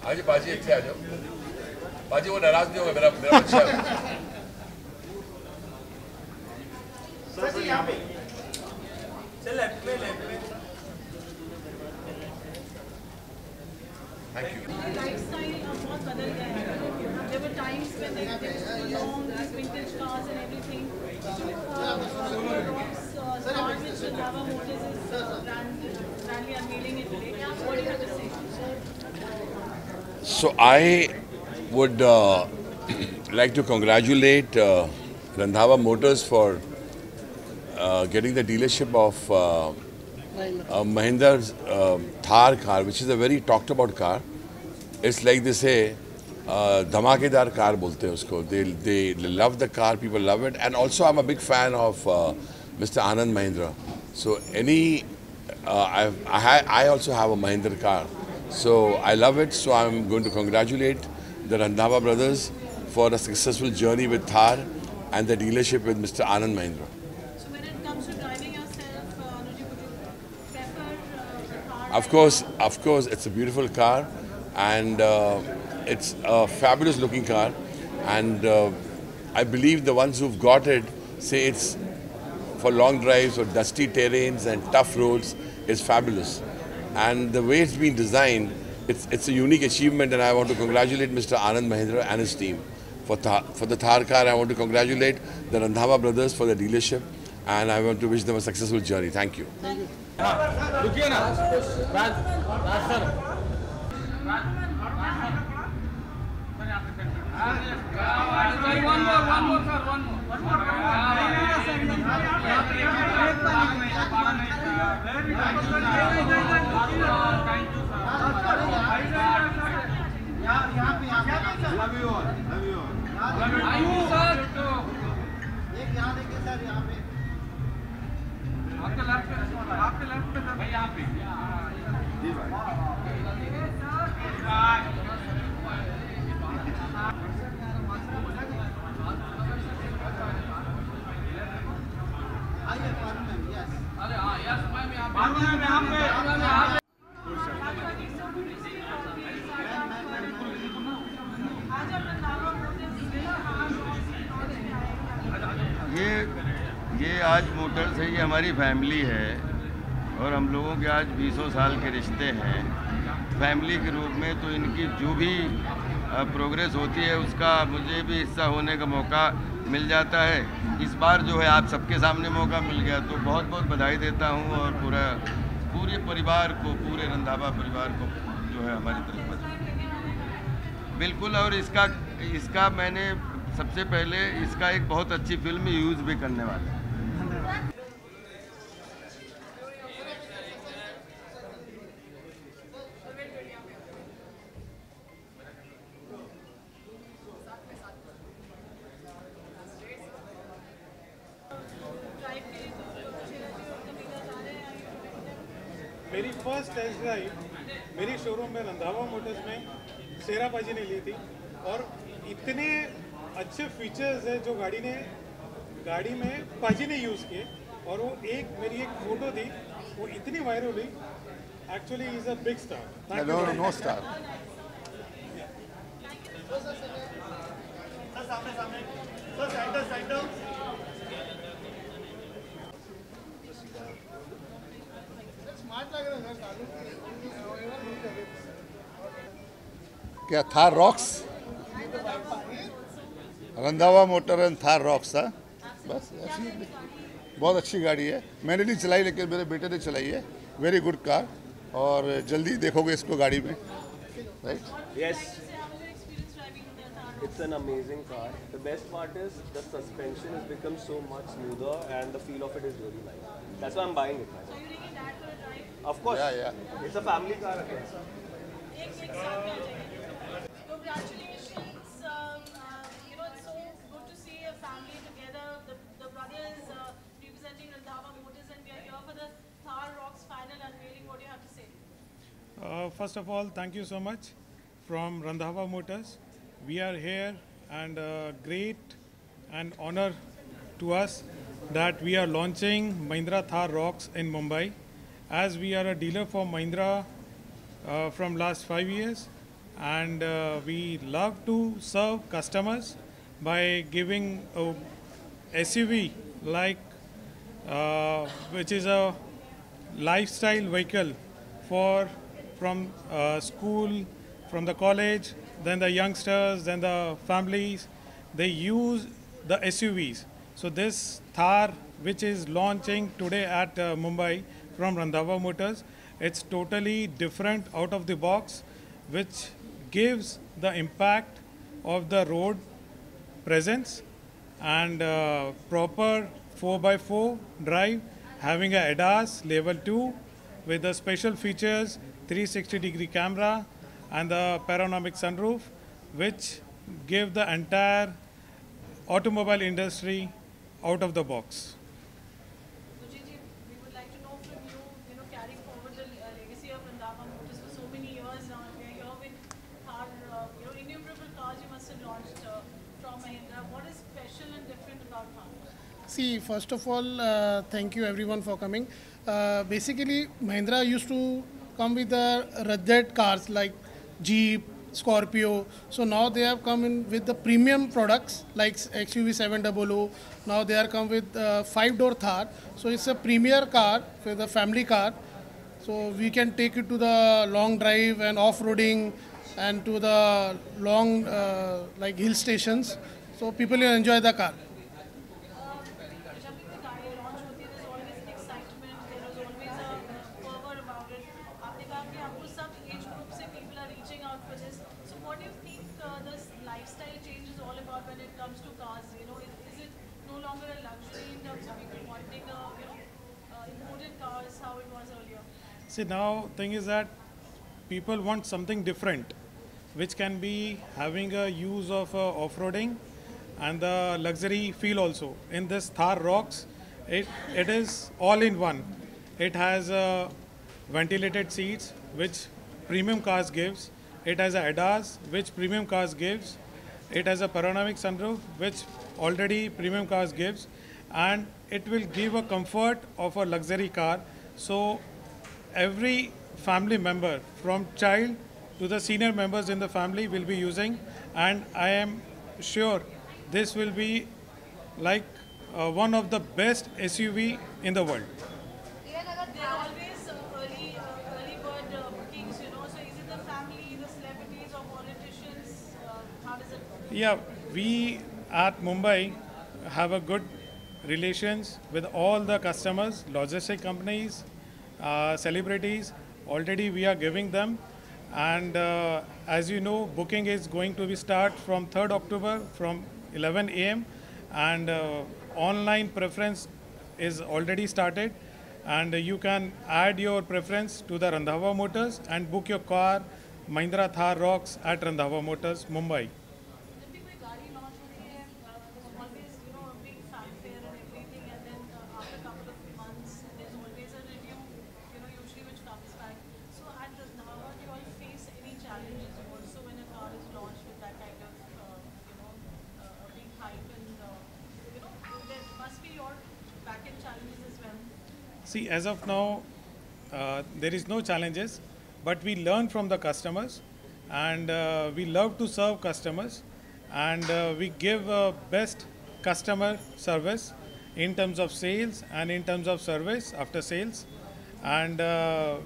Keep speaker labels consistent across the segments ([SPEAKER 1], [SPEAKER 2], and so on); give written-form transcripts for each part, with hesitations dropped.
[SPEAKER 1] हाँ जी बाजी इतने आ जाओ बाजी वो नाराज नहीं होगा मेरा मेरा बच्चा
[SPEAKER 2] यहाँ पे चल लेफ्ट में
[SPEAKER 1] थैंक यू
[SPEAKER 3] Lifestyle बहुत बदल गया है. There were times when there were long these vintage cars and everything. Rocks start with Randhava Motors is grandly unveiling it today. What do you have to say?
[SPEAKER 1] So I would like to congratulate Randhava Motors for getting the dealership of Mahindra's Thar car, which is a very talked about car. It's like they say, dhamakedar car bolte hain usko. They love the car, people love it, and also I'm a big fan of Mr. Anand Mahindra. So I also have a Mahindra car, so I love it. So I'm going to congratulate the Randhava brothers for a successful journey with Thar and the dealership with Mr. Anand Mahindra.
[SPEAKER 3] So when it comes to driving yourself, Anuji, would you prefer the car?
[SPEAKER 1] Of course, it's a beautiful car, and it's a fabulous looking car, and I believe the ones who've got it say it's for long drives or dusty terrains and tough roads is fabulous. And the way it's been designed, it's a unique achievement, and I want to congratulate Mr. Anand Mahindra and his team for the Thar car. I want to congratulate the Randhava brothers for the dealership, and I want to wish them a successful journey. Thank you.
[SPEAKER 2] रुकिए ना राज sir आपके left पे भाई यहाँ पे जी अरे हाँ yes ma'am यहाँ पे
[SPEAKER 4] ये आज मोटर्स है, ये हमारी फैमिली है और हम लोगों के आज 20 साल के रिश्ते हैं फैमिली के रूप में। तो इनकी जो भी प्रोग्रेस होती है उसका मुझे भी हिस्सा होने का मौका मिल जाता है। इस बार जो है आप सबके सामने मौका मिल गया, तो बहुत बहुत बधाई देता हूँ और पूरे परिवार को, पूरे रंधावा परिवार को जो है हमारी तरफ बधाई। बिल्कुल, और इसका मैंने सबसे पहले इसका एक बहुत अच्छी फिल्म यूज़ भी करने वाला है।
[SPEAKER 5] मेरी फर्स्ट टेस्ट ड्राइव मेरी शोरूम में रंधावा मोटर्स में शेरा पाजी ने ली थी, और इतने अच्छे फीचर्स है जो गाड़ी में पाजी ने यूज़ किए, और वो मेरी एक फ़ोटो थी वो इतनी वायरल हुई। Actually is a big star.
[SPEAKER 4] No star. क्या Thar rocks, Randhawa motor and Thar rocks था। बस ऐसी बहुत अच्छी गाड़ी है। मैंने नहीं चलाई लेकिन मेरे बेटे ने चलाई है। वेरी गुड कार, और जल्दी देखोगे इसको गाड़ी में, right?
[SPEAKER 6] Yes, it's an amazing car. The best part is the suspension has become so much smoother and the feel of it is really nice. That's why I'm buying it.
[SPEAKER 3] Are you taking that for a drive?
[SPEAKER 6] Of course.
[SPEAKER 4] Yeah.
[SPEAKER 6] It's a family car again.
[SPEAKER 3] एक साथ में आ जाएंगे। Congratulations. It's so good to see a family together. The brothers representing Randhava Motors, and we are here for the Thar Rocks final unveiling. What do you have to say?
[SPEAKER 5] First of all, thank you so much from Randhava Motors. We are here, and great and honor to us that we are launching Mahindra Thar Rocks in Mumbai, as we are a dealer for Mahindra from last 5 years, and we love to serve customers by giving a SUV like which is a lifestyle vehicle for from school, from the college, then the youngsters, then the families. They use the SUVs. So this Thar, which is launching today at Mumbai from Randhawa Motors, it's totally different out of the box, which gives the impact of the road presence and proper 4x4 drive, having a ADAS level 2 with the special features 360-degree camera and the panoramic sunroof, which give the entire automobile industry out of the box.
[SPEAKER 3] Gurjit, we would like to know from you, carrying forward the legacy of Randhawa Motors for so many years now. We are here with Thar, innumerable cars you must have launched from Mahindra. What is special and different about Thar?
[SPEAKER 7] See, first of all, thank you everyone for coming. Basically, Mahindra used to come with the rugged cars like Jeep, Scorpio. So now they have come in with the premium products like XUV 700. Now they are come with 5-door Thar. So it's a premier car for the family car. So we can take it to the long drive and off-roading and to the long like hill stations. So people will enjoy the car.
[SPEAKER 3] जब भी कोई गाड़ी launch होती है, there's always an excitement, there is always a fervor about it. आपने कहा कि आपको सब age group से people are reaching out for this. So what do you think this lifestyle change is all about when it comes to cars? Is it no longer a luxury in terms of people wanting imported cars, how it was earlier?
[SPEAKER 5] See, now thing is that people want something different, which can be having a use of off-roading and the luxury feel also. In this Thar Rocks, it is all in one. It has ventilated seats, which premium cars gives. It has a ADAS, which premium cars gives. It has a panoramic sunroof, which already premium cars gives. And it will give a comfort of a luxury car. So every family member, from child to the senior members in the family, will be using. And I am sure this will be like one of the best SUV in the world.
[SPEAKER 3] There are always early bird bookings, so is it the family, the celebrities or politicians? How does it work?
[SPEAKER 5] Yeah, we at Mumbai have a good relations with all the customers, logistic companies, celebrities. Already we are giving them. And as you know, booking is going to be start from 3rd October from 11 a.m. and online preference is already started, and you can add your preference to the Randhawa Motors and book your car Mahindra Thar Rocks at Randhawa Motors, Mumbai.
[SPEAKER 3] जब भी कोई गाड़ी launch होती है, there's always a big fanfare and everything, and then after a couple of months, there's always a review, usually which comes back. So at Randhawa, do you all face any challenges also when a car is launched with that kind of, a big hype and, there must be your back-end challenges as well.
[SPEAKER 5] See, as of now, there is no challenges, but we learn from the customers, and we love to serve customers, and we give best customer service in terms of sales and in terms of service after sales, and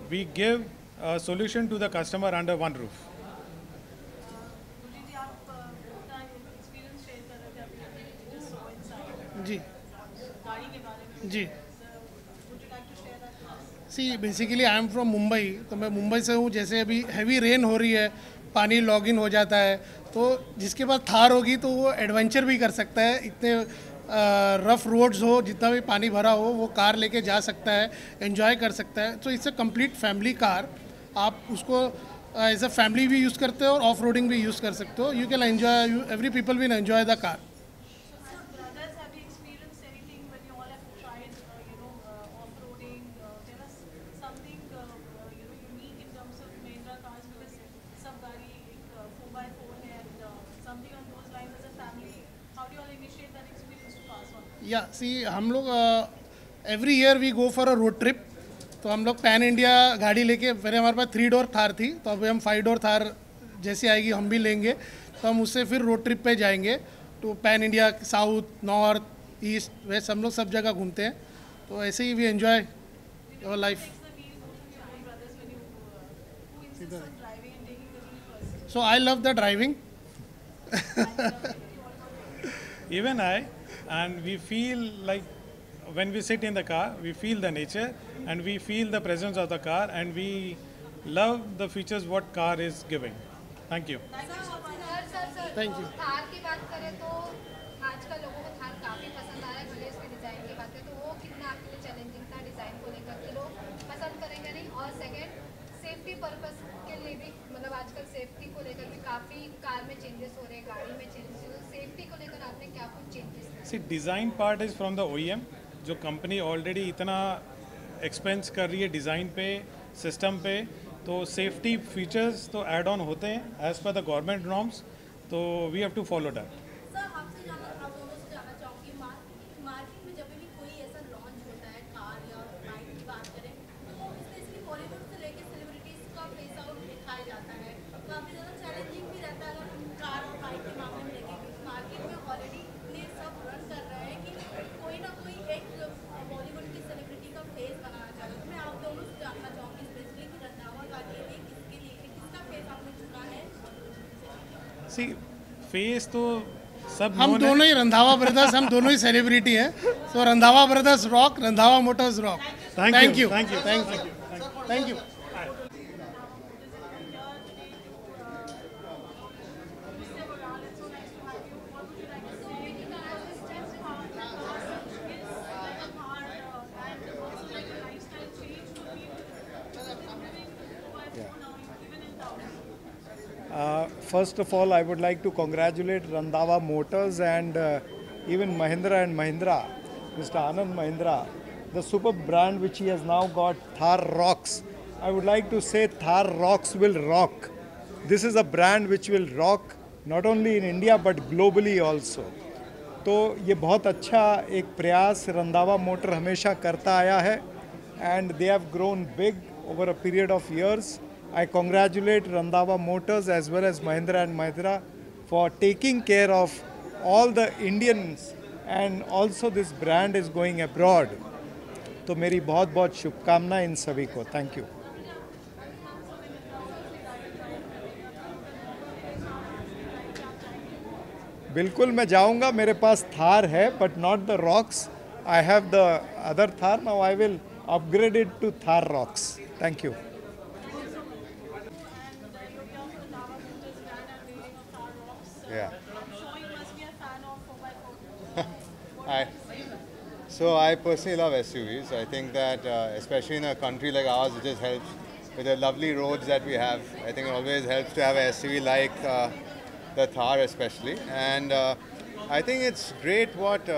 [SPEAKER 5] we give a solution to the customer under one roof.
[SPEAKER 3] Gurjeet जी, आप अपना experience share कर रहे थे अभी just saw inside
[SPEAKER 7] जी
[SPEAKER 3] गाड़ी के बारे में.
[SPEAKER 7] जी
[SPEAKER 3] Would you like to share that with us?
[SPEAKER 7] See basically I am from Mumbai, तो मैं मुंबई से हूँ. जैसे अभी हैवी रेन हो रही है, पानी लॉगिन हो जाता है, तो जिसके पास थार होगी तो वो एडवेंचर भी कर सकता है. इतने रफ रोड्स हो, जितना भी पानी भरा हो, वो कार लेके जा सकता है, एंजॉय कर सकता है. तो it's a complete family car. आप उसको एज अ फैमिली भी यूज़ करते हो और ऑफ रोडिंग भी यूज़ कर सकते हो. You can enjoy, every people will enjoy the car.
[SPEAKER 3] So, brothers, have you experienced anything when you all have tried, off-roading? There was something, unique in terms of Mahindra cars because सब गाड़ी एक 4x4 है and something on those lines as a family. How do you all initiate that experience to pass on?
[SPEAKER 7] या see हम लोग every year we go for a road trip. तो हम लोग पैन इंडिया गाड़ी लेके, पहले हमारे पास 3 डोर थार थी, तो अभी हम 5 डोर थार जैसी आएगी हम भी लेंगे, तो हम उससे फिर रोड ट्रिप पे जाएंगे। तो pan India, south, north, east, west हम लोग सब जगह घूमते हैं। तो ऐसे ही we enjoy your life. So I love the driving.
[SPEAKER 5] Even I, and we feel like when we sit in the car, we feel the nature and we feel the presence of the car, and we love the features what car is giving. Thank you.
[SPEAKER 7] Thank you.
[SPEAKER 8] Thar की बात करें तो आजकल लोगों को थार काफ़ी पसंद आ रहा है, भले इसके डिज़ाइन की बात करें तो वो कितना आपके लिए चैलेंजिंग था डिज़ाइन को लेकर के, लोग पसंद करेंगे नहीं। और सेकंड, सेफ्टी पर्पस के लिए भी, मतलब आजकल सेफ्टी को लेकर भी काफ़ी कार में चेंजेस हो रहे हैं, गाड़ी में चेंजेस हो रहे हैं, सेफ्टी को लेकर आपने क्या कुछ changes?
[SPEAKER 5] See, design part is from the OEM, जो कंपनी ऑलरेडी इतना एक्सपेंस कर रही है डिज़ाइन पे, सिस्टम पे, तो सेफ्टी फीचर्स तो ऐड ऑन होते हैं as per the government norms, तो we have to follow that.
[SPEAKER 3] Sir आपसे आप दोनों से जानना चाहूँगी, मार्केट में जब भी कोई ऐसा लॉन्च होता है कार या बाइक की बात करें तो स्पेशली बॉलीवुड से लेकर सेलिब्रिटीज का फेस आउट दिखाया जाता है, काफ़ी ज़्यादा चैलेंजिंग भी रहता है अगर कार और बाइक के मामले में देखें। मार्केट में ऑलरेडी इतने सब रन कर रहे हैं कि कोई ना कोई एक बॉलीवुड की सेलिब्रिटी का फेस बनाना चाहता है। तो मैं आप दोनों से जानना चाहूँगी स्पेशली कि रंधावा का लिए किसका फेस आपने चुना है?
[SPEAKER 5] सी फेस तो सब
[SPEAKER 7] हम
[SPEAKER 5] known है।
[SPEAKER 7] दोनों ही रंधावा ब्रदर्स, हम दोनों ही सेलिब्रिटी हैं। So Randhawa brothers rock, Randhawa motors rock.
[SPEAKER 5] Thank you.
[SPEAKER 7] Thank you, thank you.
[SPEAKER 9] First of all, I would like to congratulate Randhawa Motors and even Mahindra and Mahindra, Mr. Anand Mahindra, the superb brand which he has now got, Thar Rocks. I would like to say Thar Rocks will rock. This is a brand which will rock not only in India but globally also. तो ये बहुत अच्छा एक प्रयास Randhawa motor हमेशा करता आया है, and they have grown big over a period of years. I congratulate Randhawa Motors as well as Mahindra and Mahindra for taking care of all the Indians, and also this brand is going abroad. तो मेरी बहुत बहुत शुभकामनाएं इन सभी को। Thank you. बिल्कुल मैं जाऊंगा, मेरे पास थार है but not the Roxx. I have the other Thar, now I will upgrade it to Thar Roxx. Thank you.
[SPEAKER 10] Yeah.
[SPEAKER 3] I'm sure you must be a fan of 4x4.
[SPEAKER 10] So I personally love SUVs. I think that especially in a country like ours, it just helps with the lovely roads that we have. I think it always helps to have an SUV like the Thar especially. And I think it's great what,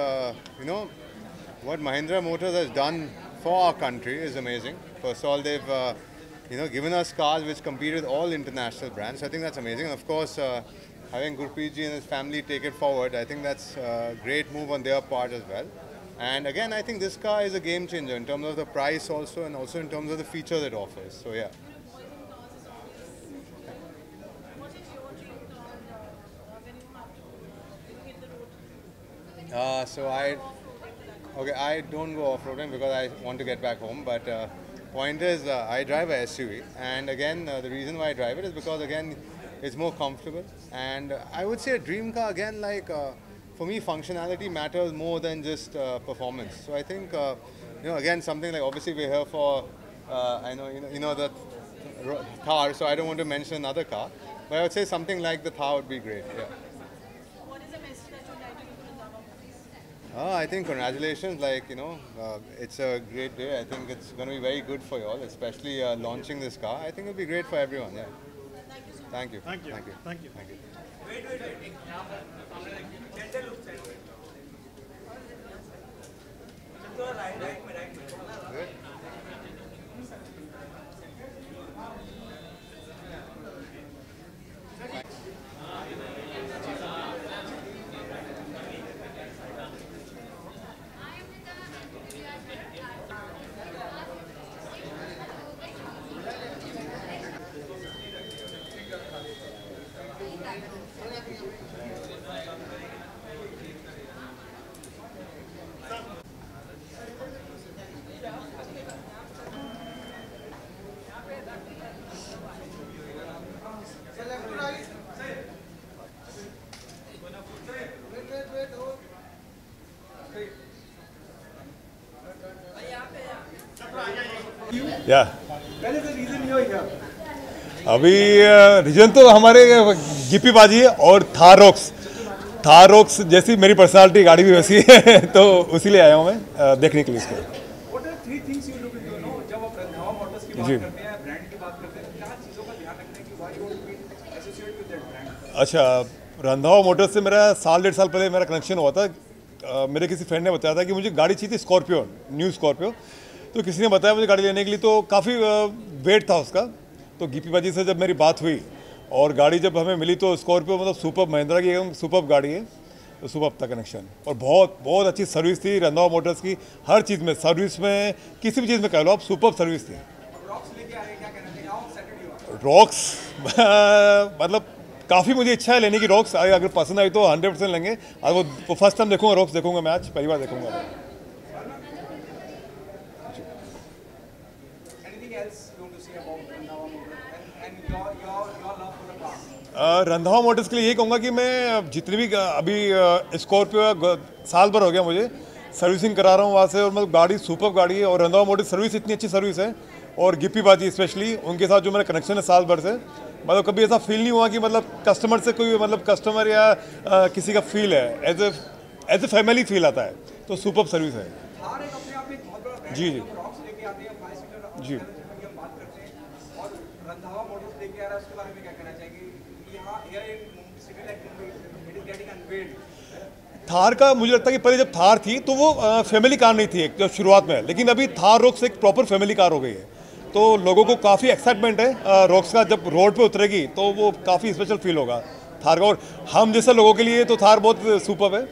[SPEAKER 10] what Mahindra Motors has done for our country is amazing. First of all, they've given us cars which compete with all international brands. So I think that's amazing. And of course, having Gurpreet ji and his family take it forward, I think that's a great move on their part as well. And again, I think this car is a game changer in terms of the price also, and also in terms of the features it offers. So yeah.
[SPEAKER 3] What is your dream car when you have to hit the road?
[SPEAKER 10] So I don't go off-roading because I want to get back home. But point is, I drive a SUV, and again, the reason why I drive it is because again, it's more comfortable. And I would say a dream car again, like for me, functionality matters more than just performance. So I think again, something like obviously we're here for I know the Thar, so I don't want to mention another car, but I would say something like the Thar would be great. Yeah.
[SPEAKER 3] What is the message that you'd like to give to Randhawa?
[SPEAKER 10] I think congratulations, it's a great day. I think it's going to be very good for you all, especially launching this car. I think it'll be great for everyone, yeah. Thank you.
[SPEAKER 5] Thank you.
[SPEAKER 10] Thank you.
[SPEAKER 5] Thank you.
[SPEAKER 10] Thank you. Good.
[SPEAKER 11] या अभी reason तो हमारे गिप्पी बाजी है और Thar rocks जैसी मेरी personality गाड़ी भी वैसी है तो उसी लिए आया हूँ मैं देखने के लिए इसको। जी अच्छा, रंधावा मोटर्स से मेरा 1.5 साल पहले मेरा कनेक्शन हुआ था। मेरे किसी फ्रेंड ने बताया था कि मुझे गाड़ी चाहिए थी स्कॉर्पियो, न्यू स्कॉर्पियो। तो किसी ने बताया मुझे गाड़ी लेने के लिए, तो काफ़ी वेट था उसका। तो गिप्पी बाजी से जब मेरी बात हुई और गाड़ी जब हमें मिली तो स्कॉर्पियो मतलब सुपर, महिंद्रा की एकदम सुपर गाड़ी है, तो सुपर था कनेक्शन। और बहुत बहुत अच्छी सर्विस थी रंधावा मोटर्स की, हर चीज़ में, सर्विस में, किसी भी चीज़ में कह लो आप, सुपर सर्विस थी। रॉक्स मतलब काफ़ी मुझे इच्छा है लेने की रॉक्स। अगर पसंद आई तो 100% लेंगे। और वो फर्स्ट टाइम देखूंगा, रॉक्स देखूंगा मैं आज, पहली बार देखूंगा। रंधावा मोटर्स के लिए यही कहूँगा कि मैं जितनी भी अभी स्कॉर्पियो साल भर हो गया मुझे सर्विसिंग करा रहा हूँ वहाँ से, और मतलब गाड़ी सुपर गाड़ी है। और रंधावा मोटर्स सर्विस इतनी अच्छी सर्विस है, और गिप्पी बाजी स्पेशली उनके साथ जो मेरा कनेक्शन है साल भर से, मतलब कभी ऐसा फील नहीं हुआ कि मतलब कस्टमर से कोई, मतलब कस्टमर या किसी का फील है, एज ए फैमिली फील आता है। तो सुपर सर्विस है। जी जी जी। थार का मुझे लगता है कि पहले जब थार थी तो वो फैमिली कार नहीं थी एक जो शुरुआत में, लेकिन अभी थार रॉक्स एक प्रॉपर फैमिली कार हो गई है। तो लोगों को काफ़ी एक्साइटमेंट है रॉक्स का, जब रोड पे उतरेगी तो वो काफ़ी स्पेशल फील होगा थार का। और हम जैसे लोगों के लिए तो थार बहुत सुपर है।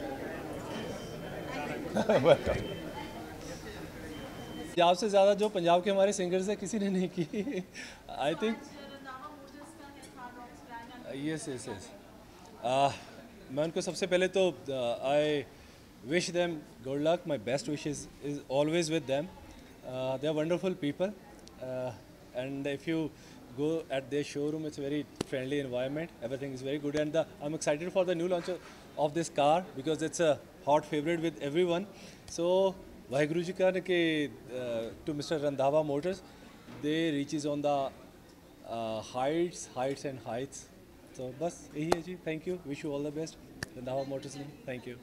[SPEAKER 6] पंजाब से ज़्यादा जो पंजाब के हमारे सिंगर्स हैं किसी ने नहीं की। I think yes yes yes. मैं उनको सबसे पहले तो I wish them good luck, my best wishes is always with them. They are wonderful people and if you go at their showroom, it's a very friendly environment, everything is very good, and I'm excited for the new launch of this car because it's a hot favorite with everyone. So Vaheguru ji ka to Mr. Randhawa Motors, they reaches on the heights and heights. So bas yahi hai ji, thank you, wish you all the best Randhawa Motors, thank you.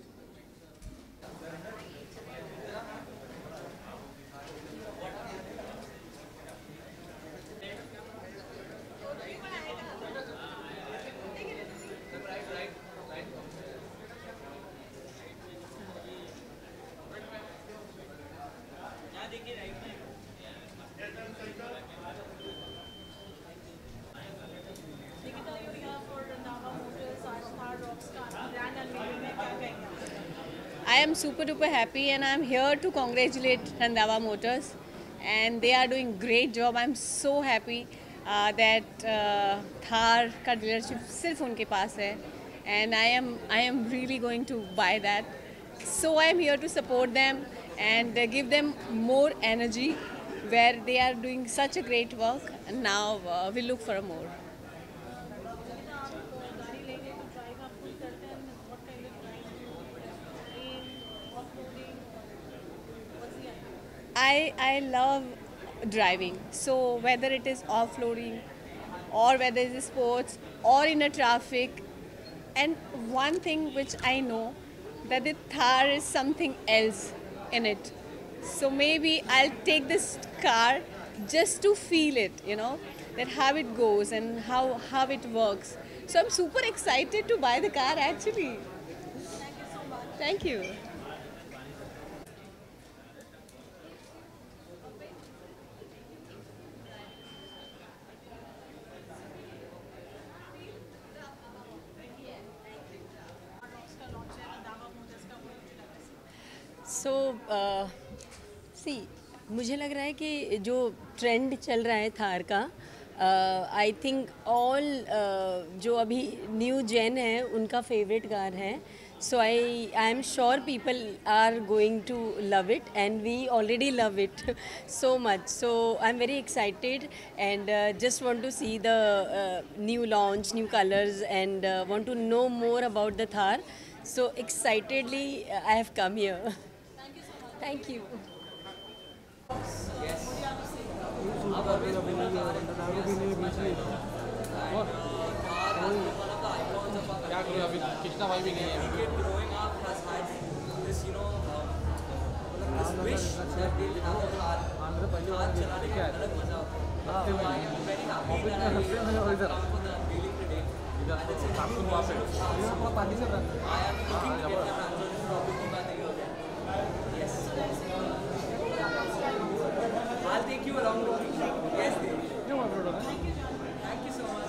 [SPEAKER 12] I am super duper happy and I am here to congratulate Randhawa Motors, and they are doing great job. I am so happy that Thar का dealership सिर्फ उनके पास है, and I am really going to buy that. So I am here to support them and give them more energy where they are doing such a great work, and now we look for more. I love driving, so whether it is off-roading or whether it is sports or in a traffic, and one thing which I know, that the Thar is something else in it. So maybe I'll take this car just to feel it, you know, that how it goes and how it works. So I'm super excited to buy the car actually. Thank you so much. Thank you.
[SPEAKER 13] सो सी मुझे लग रहा है कि जो trend चल रहा है थार का, आई थिंक ऑल जो अभी न्यू जेन है उनका फेवरेट कार है. So I am sure people are going to love it and we already love it so much. So I'm very excited and just want to see the new launch, new colors, and want to know more about the Thar. So excitedly I have come here. Thank you.
[SPEAKER 2] क्या करूँ अभी कृष्णा भाई भी नहीं है
[SPEAKER 14] I'll take you around. Yes, thank you so much.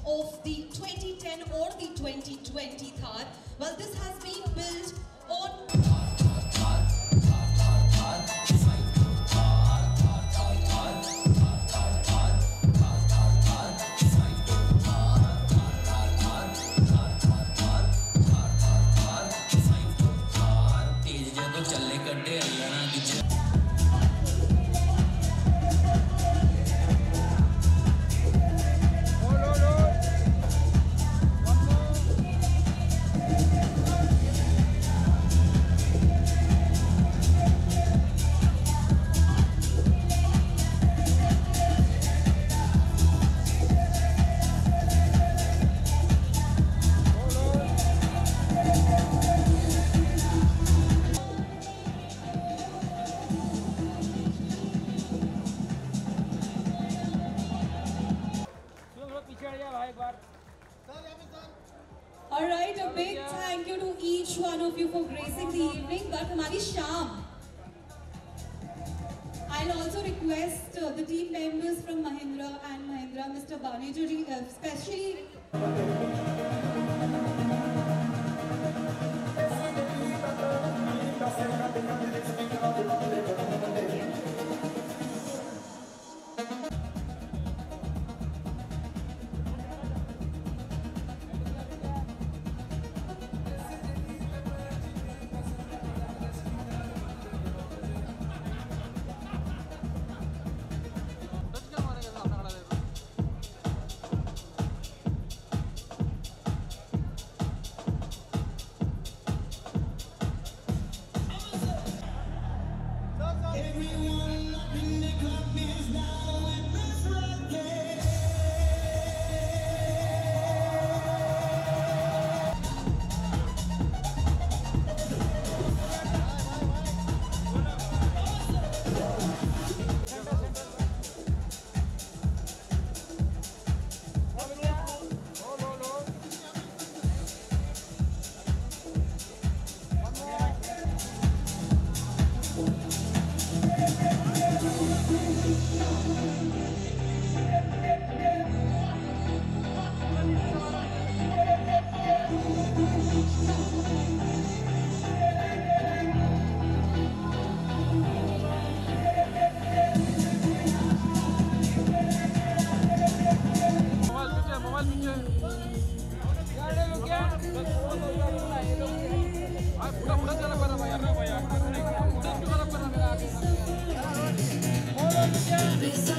[SPEAKER 15] Of the 2010 or the 2020 Thar. Well, this has been built on Alright, a big thank you to each one of you for gracing the evening. But हमारी शाम, I'll also request the team members from Mahindra and Mahindra, Mr. Baneja ji, especially.
[SPEAKER 16] This